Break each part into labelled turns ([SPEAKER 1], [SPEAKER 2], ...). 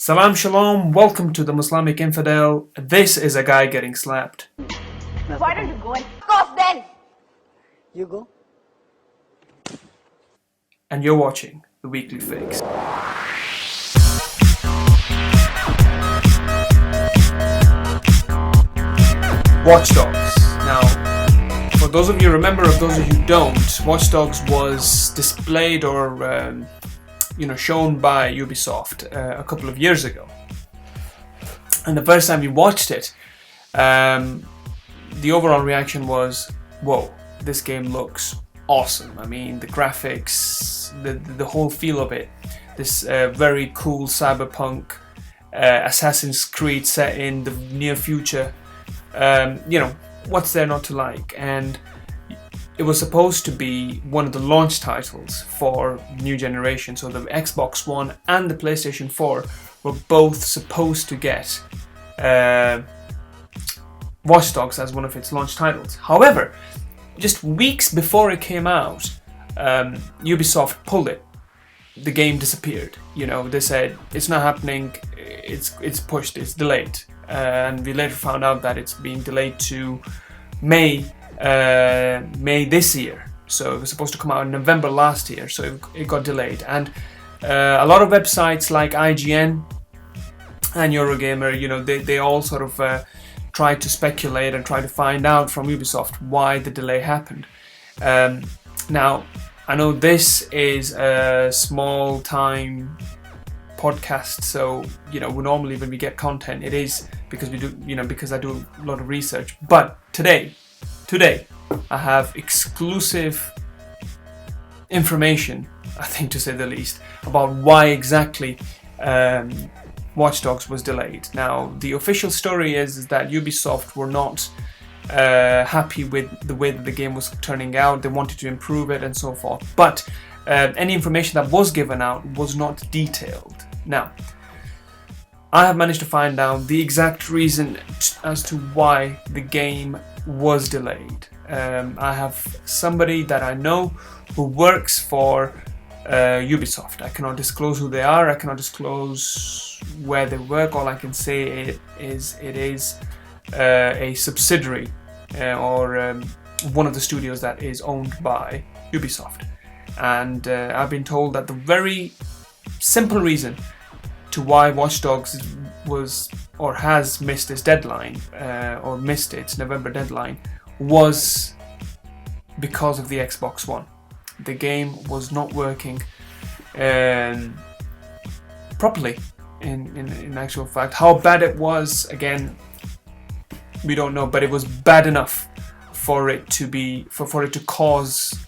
[SPEAKER 1] Salam Shalom, welcome to the Muslamic Infidel. This is a guy getting slapped.
[SPEAKER 2] Why don't you go and f*** off then?
[SPEAKER 3] You go.
[SPEAKER 1] And you're watching The Weekly Fix. Watchdogs. Now, for those of you who remember, or those of you who don't, Watchdogs was displayed or shown by Ubisoft a couple of years ago. And the first time we watched it, the overall reaction was, whoa, this game looks awesome. I mean, the graphics, the whole feel of it, this very cool cyberpunk Assassin's Creed set in the near future. What's there not to like? And it was supposed to be one of the launch titles for new generation. So the Xbox One and the PlayStation 4 were both supposed to get Watch Dogs as one of its launch titles. However, just weeks before it came out, Ubisoft pulled it. The game disappeared. They said it's not happening. It's pushed. It's delayed. And we later found out that it's being delayed to May this year. So it was supposed to come out in November last year. So it got delayed. And a lot of websites like IGN and Eurogamer, they all sort of try to speculate and try to find out from Ubisoft why the delay happened. Now, I know this is a small time podcast, so normally when we get content, it is because because I do a lot of research. But today, I have exclusive information, I think to say the least, about why exactly Watch Dogs was delayed. Now, the official story is that Ubisoft were not happy with the way that the game was turning out. They wanted to improve it and so forth. But any information that was given out was not detailed. Now, I have managed to find out the exact reason as to why the game was delayed. I have somebody that I know who works for Ubisoft. I cannot disclose who they are. I cannot disclose where they work. All I can say it is a subsidiary or one of the studios that is owned by Ubisoft. And I've been told that the very simple reason to why Watch Dogs was or has missed its deadline or missed its November deadline was because of the Xbox One. The game was not working properly. In actual fact, how bad it was, again, we don't know, but it was bad enough for it to cause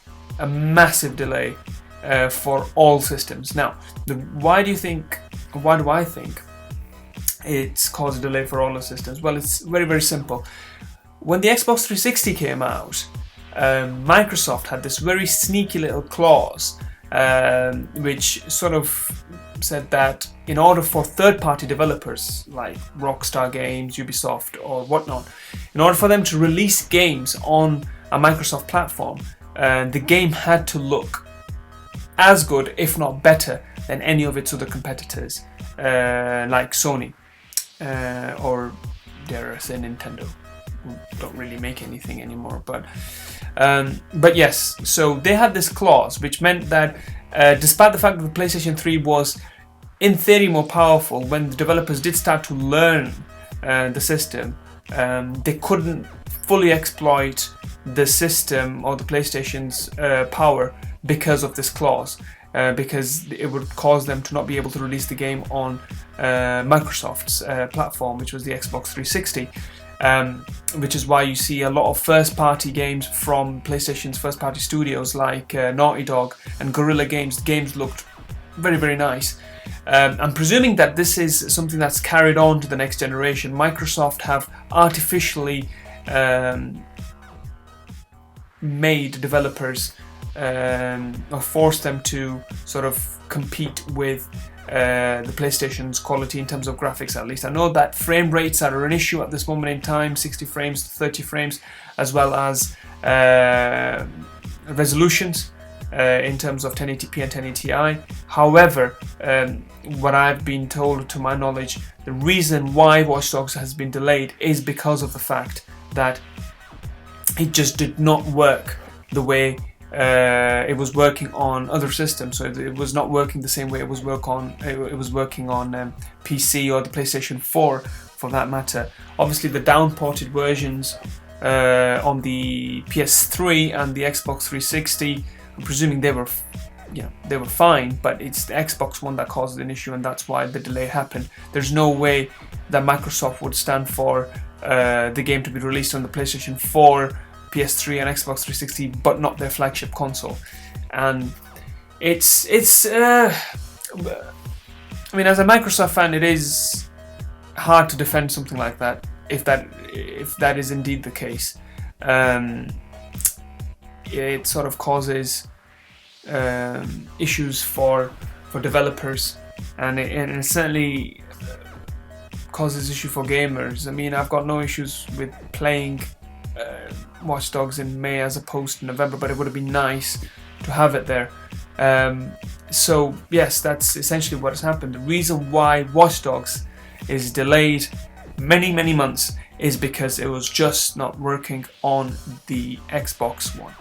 [SPEAKER 1] a massive delay for all systems. Now, why do I think it's caused a delay for all the systems? Well, it's very, very simple. When the Xbox 360 came out, Microsoft had this very sneaky little clause which sort of said that in order for third-party developers like Rockstar Games, Ubisoft or whatnot, in order for them to release games on a Microsoft platform, the game had to look as good, if not better, than any of its other competitors like Sony or dare I say Nintendo, who don't really make anything anymore. But yes, so they had this clause which meant that despite the fact that the PlayStation 3 was in theory more powerful, when the developers did start to learn the system, they couldn't fully exploit the system or the PlayStation's power because of this clause, because it would cause them to not be able to release the game on Microsoft's platform, which was the Xbox 360. Which is why you see a lot of first-party games from PlayStation's first-party studios like Naughty Dog and Guerrilla Games. The games looked very, very nice. I'm presuming that this is something that's carried on to the next generation. Microsoft have artificially made developers or forced them to sort of compete with the PlayStation's quality in terms of graphics, at least. I know that frame rates are an issue at this moment in time, 60 frames to 30 frames, as well as resolutions. in terms of 1080p and 1080i. However, what I've been told, to my knowledge, the reason why Watch Dogs has been delayed is because of the fact that it just did not work the way it was working on other systems. So it was not working the same way it was working on PC or the PlayStation 4 for that matter. Obviously the downported versions on the PS3 and the Xbox 360, I'm presuming they were fine, but it's the Xbox One that caused an issue, and that's why the delay happened. There's no way that Microsoft would stand for the game to be released on the PlayStation 4, PS3 and Xbox 360, but not their flagship console. And it's I mean, as a Microsoft fan, it is hard to defend something like that if that is indeed the case. It sort of causes issues for developers, and it certainly causes issue for gamers. I mean, I've got no issues with playing Watch Dogs in May as opposed to November, but it would have been nice to have it there. So yes, that's essentially what has happened. The reason why Watch Dogs is delayed many months is because it was just not working on the Xbox One.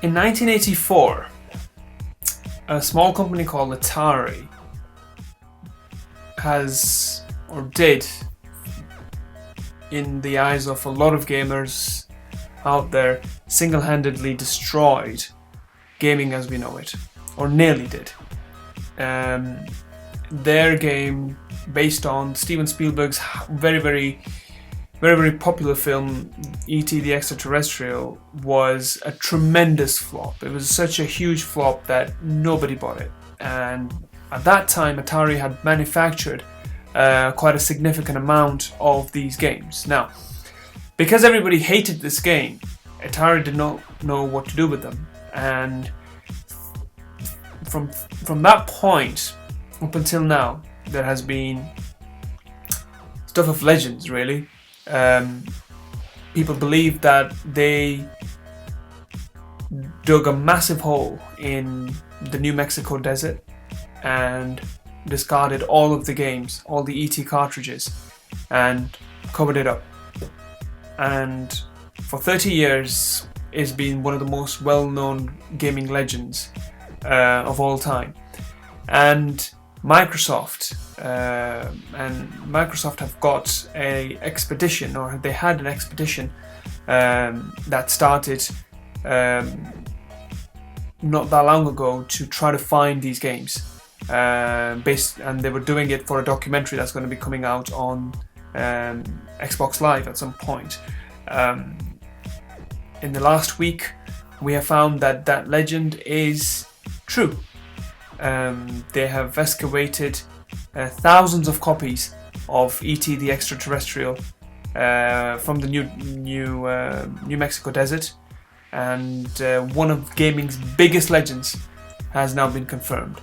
[SPEAKER 1] In 1984, a small company called Atari did, in the eyes of a lot of gamers out there, single-handedly destroyed gaming as we know it, or nearly did. Their game, based on Steven Spielberg's very popular film E.T. the Extra-Terrestrial, was a tremendous flop. It was such a huge flop that nobody bought it, and at that time Atari had manufactured quite a significant amount of these games. Now, because everybody hated this game, Atari did not know what to do with them, and from that point up until now, there has been stuff of legends, really. People believe that they dug a massive hole in the New Mexico desert and discarded all of the games, all the ET cartridges, and covered it up. And for 30 years, it's been one of the most well-known gaming legends of all time. And Microsoft have got a expedition, or they had an expedition that started not that long ago to try to find these games. And they were doing it for a documentary that's going to be coming out on Xbox Live at some point. In the last week, we have found that legend is true. They have excavated thousands of copies of E.T. the Extra-Terrestrial from the New Mexico desert, and one of gaming's biggest legends has now been confirmed.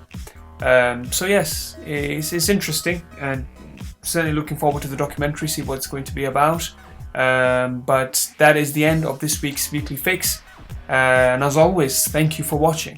[SPEAKER 1] So yes, it's interesting, and certainly looking forward to the documentary, see what it's going to be about. But that is the end of this week's Weekly Fix, and as always, thank you for watching.